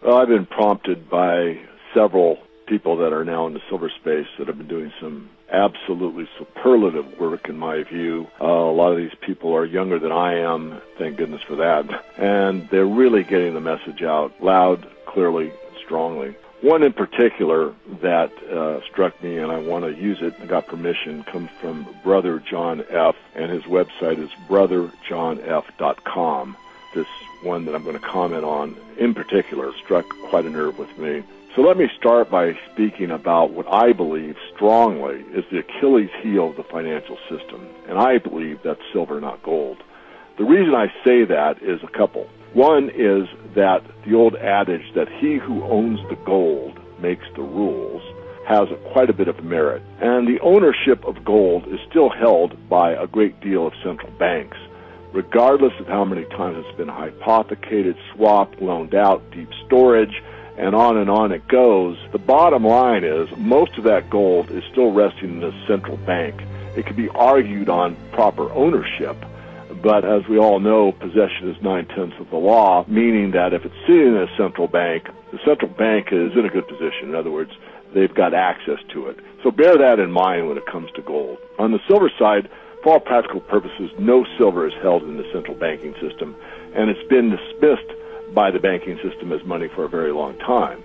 Well, I've been prompted by several people that are now in the silver space that have been doing some absolutely superlative work in my view. A lot of these people are younger than I am, thank goodness for that, and they're really getting the message out loud, clearly, strongly. One in particular that struck me, and I want to use it, I got permission, comes from BrotherJohnF, and his website is BrotherJohnF.com. This one that I'm going to comment on in particular struck quite a nerve with me. So let me start by speaking about what I believe strongly is the Achilles heel of the financial system, and I believe that's silver, not gold. The reason I say that is a couple. One is that the old adage that he who owns the gold makes the rules has quite a bit of merit, and the ownership of gold is still held by a great deal of central banks. Regardless of how many times it's been hypothecated, swapped, loaned out, deep storage, and on it goes, the bottom line is most of that gold is still resting in a central bank. It could be argued on proper ownership, but as we all know, possession is 9/10 of the law, meaning that if it's sitting in a central bank, the central bank is in a good position. In other words, they've got access to it. So bear that in mind when it comes to gold. On the silver side, for all practical purposes, no silver is held in the central banking system, and it's been dismissed by the banking system as money for a very long time,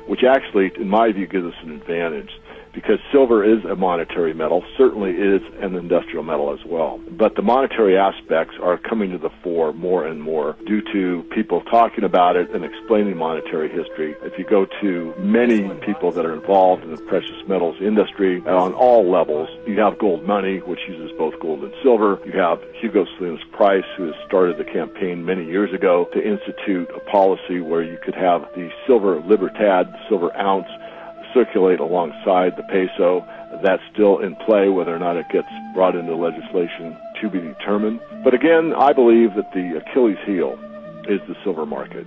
which actually, in my view, gives us an advantage because silver is a monetary metal, certainly is an industrial metal as well. But the monetary aspects are coming to the fore more and more due to people talking about it and explaining monetary history. If you go to many people that are involved in the precious metals industry on all levels, you have gold money, which uses both gold and silver. You have Hugo Salinas Price, who has started the campaign many years ago to institute a policy where you could have the silver libertad, silver ounce, circulate alongside the peso. That's still in play, whether or not it gets brought into legislation to be determined. But again, I believe that the Achilles heel is the silver market.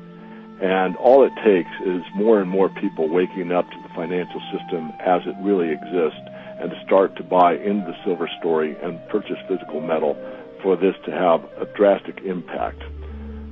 And all it takes is more and more people waking up to the financial system as it really exists and to start to buy into the silver story and purchase physical metal for this to have a drastic impact.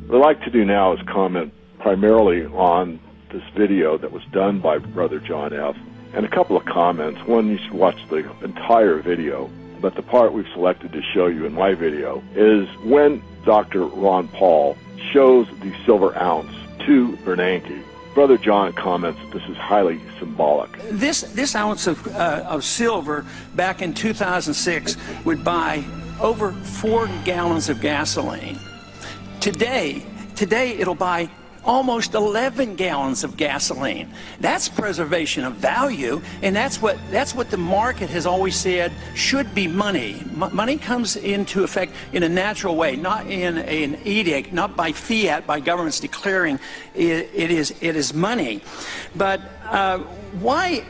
What I'd like to do now is comment primarily on this video that was done by Brother John F. and a couple of comments. One, you should watch the entire video, but the part we've selected to show you in my video is when Dr. Ron Paul shows the silver ounce to Bernanke. Brother John comments that this is highly symbolic. This ounce of silver back in 2006 would buy over 4 gallons of gasoline. Today it'll buy almost 11 gallons of gasoline. That's preservation of value, and that's what the market has always said should be money. Money comes into effect in a natural way, not in an edict, not by fiat, by governments declaring it is money. But why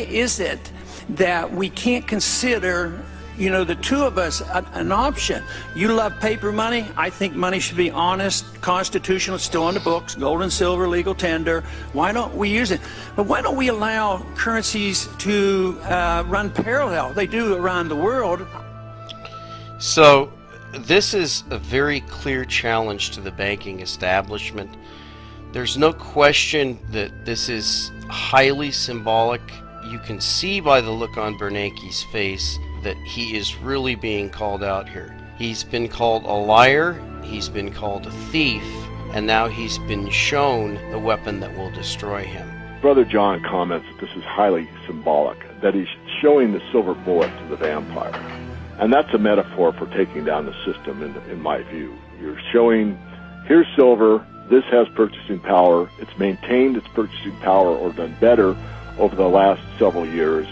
is it that we can't consider, you know, the two of us, an option? You love paper money. I think money should be honest, constitutional, still on the books, gold and silver, legal tender. Why don't we use it? But why don't we allow currencies to run parallel? They do around the world. So this is a very clear challenge to the banking establishment. There's no question that this is highly symbolic. You can see by the look on Bernanke's face that he is really being called out here. He's been called a liar, he's been called a thief, and now he's been shown the weapon that will destroy him. Brother John comments that this is highly symbolic, that he's showing the silver bullet to the vampire. And that's a metaphor for taking down the system in my view. You're showing, here's silver, this has purchasing power, it's maintained its purchasing power or done better over the last several years,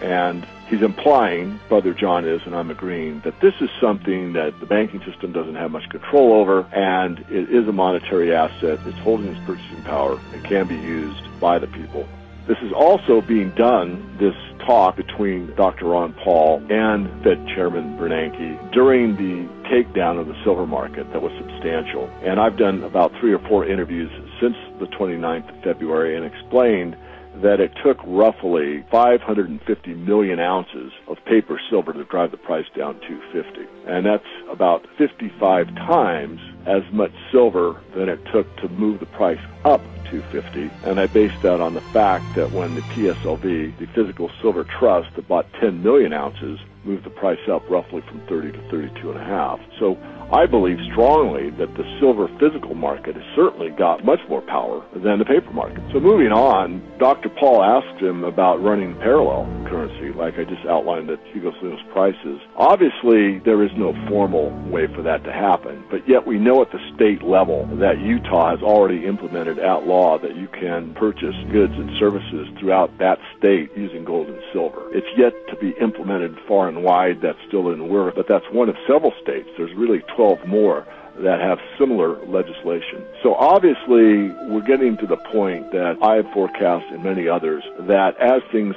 and he's implying, Brother John is, and I'm agreeing, that this is something that the banking system doesn't have much control over, and it is a monetary asset. It's holding its purchasing power. It can be used by the people. This is also being done, this talk between Dr. Ron Paul and Fed Chairman Bernanke during the takedown of the silver market that was substantial. And I've done about 3 or 4 interviews since the 29th of February and explained that it took roughly 550 million ounces of paper silver to drive the price down to $250. And that's about 55 times as much silver than it took to move the price up $250, and I based that on the fact that when the PSLV, the Physical Silver Trust, that bought 10 million ounces, moved the price up roughly from 30 to 32.5. So I believe strongly that the silver physical market has certainly got much more power than the paper market. So moving on, Dr. Paul asked him about running parallel currency, like I just outlined at Hugo Salinas prices. Obviously, there is no formal way for that to happen, but yet we know at the state level that Utah has already implemented at law that you can purchase goods and services throughout that state using gold and silver. It's yet to be implemented far and wide. That's still in work, but that's one of several states. There's really 12 more that have similar legislation. So obviously, we're getting to the point that I have forecast and many others that as things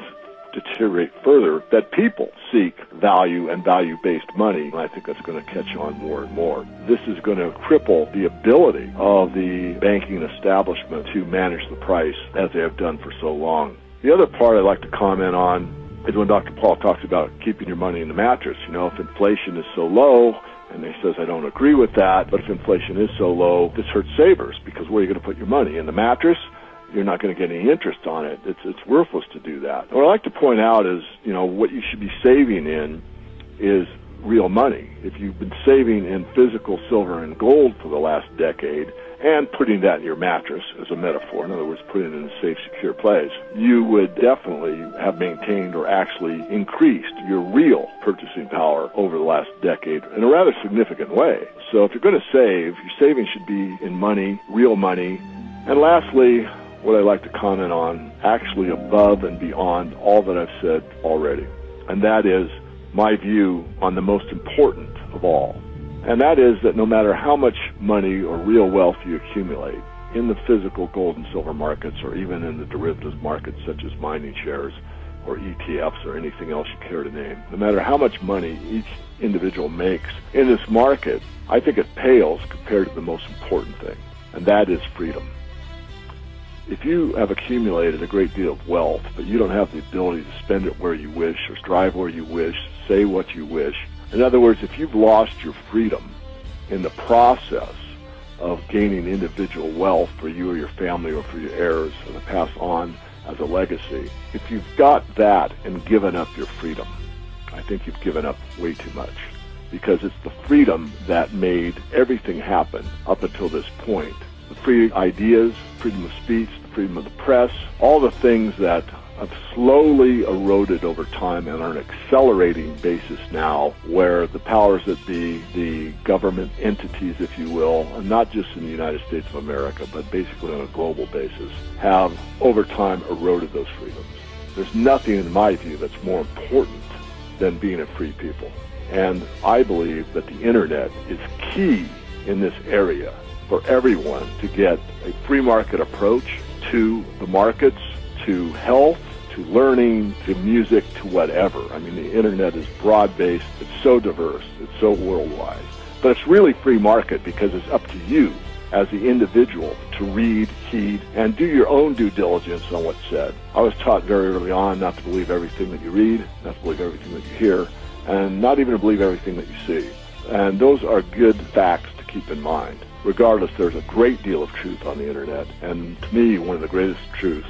deteriorate further, that people seek value and value-based money, and I think that's going to catch on more and more. This is going to cripple the ability of the banking establishment to manage the price as they have done for so long. The other part I'd like to comment on is when Dr. Paul talks about keeping your money in the mattress. You know, if inflation is so low, and he says, I don't agree with that, but if inflation is so low, this hurts savers, because where are you going to put your money? In the mattress? You're not going to get any interest on it. It's worthless to do that. What I like to point out is, you know, what you should be saving in is real money. If you've been saving in physical silver and gold for the last decade and putting that in your mattress as a metaphor, in other words, putting it in a safe, secure place, you would definitely have maintained or actually increased your real purchasing power over the last decade in a rather significant way. So if you're going to save, your savings should be in money, real money. And lastly, what I'd like to comment on, actually above and beyond all that I've said already, and that is my view on the most important of all. And that is that no matter how much money or real wealth you accumulate in the physical gold and silver markets, or even in the derivatives markets such as mining shares or ETFs or anything else you care to name, no matter how much money each individual makes in this market, I think it pales compared to the most important thing, and that is freedom. If you have accumulated a great deal of wealth, but you don't have the ability to spend it where you wish, or drive where you wish, say what you wish, in other words, if you've lost your freedom in the process of gaining individual wealth for you or your family or for your heirs and to pass on as a legacy, if you've got that and given up your freedom, I think you've given up way too much, because it's the freedom that made everything happen up until this point. The free ideas, freedom of speech, the freedom of the press, all the things that have slowly eroded over time and on an accelerating basis now, where the powers that be, the government entities, if you will, and not just in the United States of America, but basically on a global basis, have over time eroded those freedoms. There's nothing, in my view, that's more important than being a free people. And I believe that the internet is key in this area for everyone to get a free market approach to the markets, to health, to learning, to music, to whatever. I mean, the internet is broad-based, it's so diverse, it's so worldwide. But it's really free market because it's up to you as the individual to read, heed, and do your own due diligence on what's said. I was taught very early on not to believe everything that you read, not to believe everything that you hear, and not even to believe everything that you see. And those are good facts to keep in mind. Regardless, there's a great deal of truth on the internet, and to me, one of the greatest truths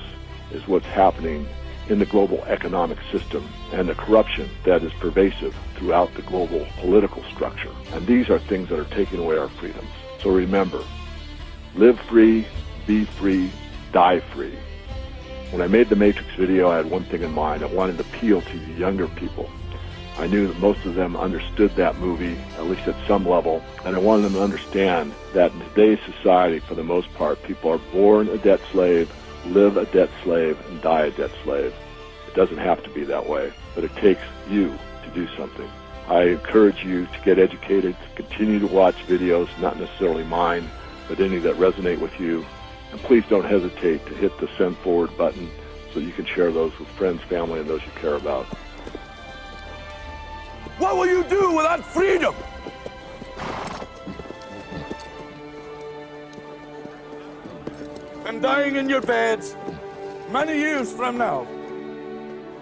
is what's happening in the global economic system and the corruption that is pervasive throughout the global political structure. And these are things that are taking away our freedoms. So remember, live free, be free, die free. When I made the Matrix video, I had one thing in mind. I wanted to appeal to the younger people. I knew that most of them understood that movie, at least at some level, and I wanted them to understand that in today's society, for the most part, people are born a debt slave, live a debt slave, and die a debt slave. It doesn't have to be that way, but it takes you to do something. I encourage you to get educated, to continue to watch videos, not necessarily mine, but any that resonate with you. And please don't hesitate to hit the send forward button so you can share those with friends, family, and those you care about. What will you do without freedom? And dying in your beds, many years from now,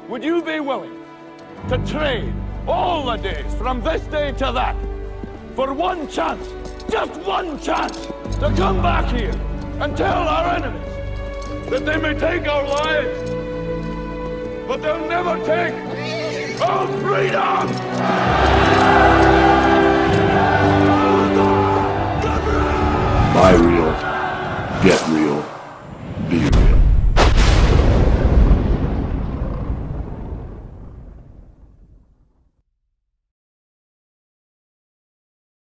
would you be willing to trade all the days from this day to that for one chance, just one chance, to come back here and tell our enemies that they may take our lives, but they'll never take our freedom!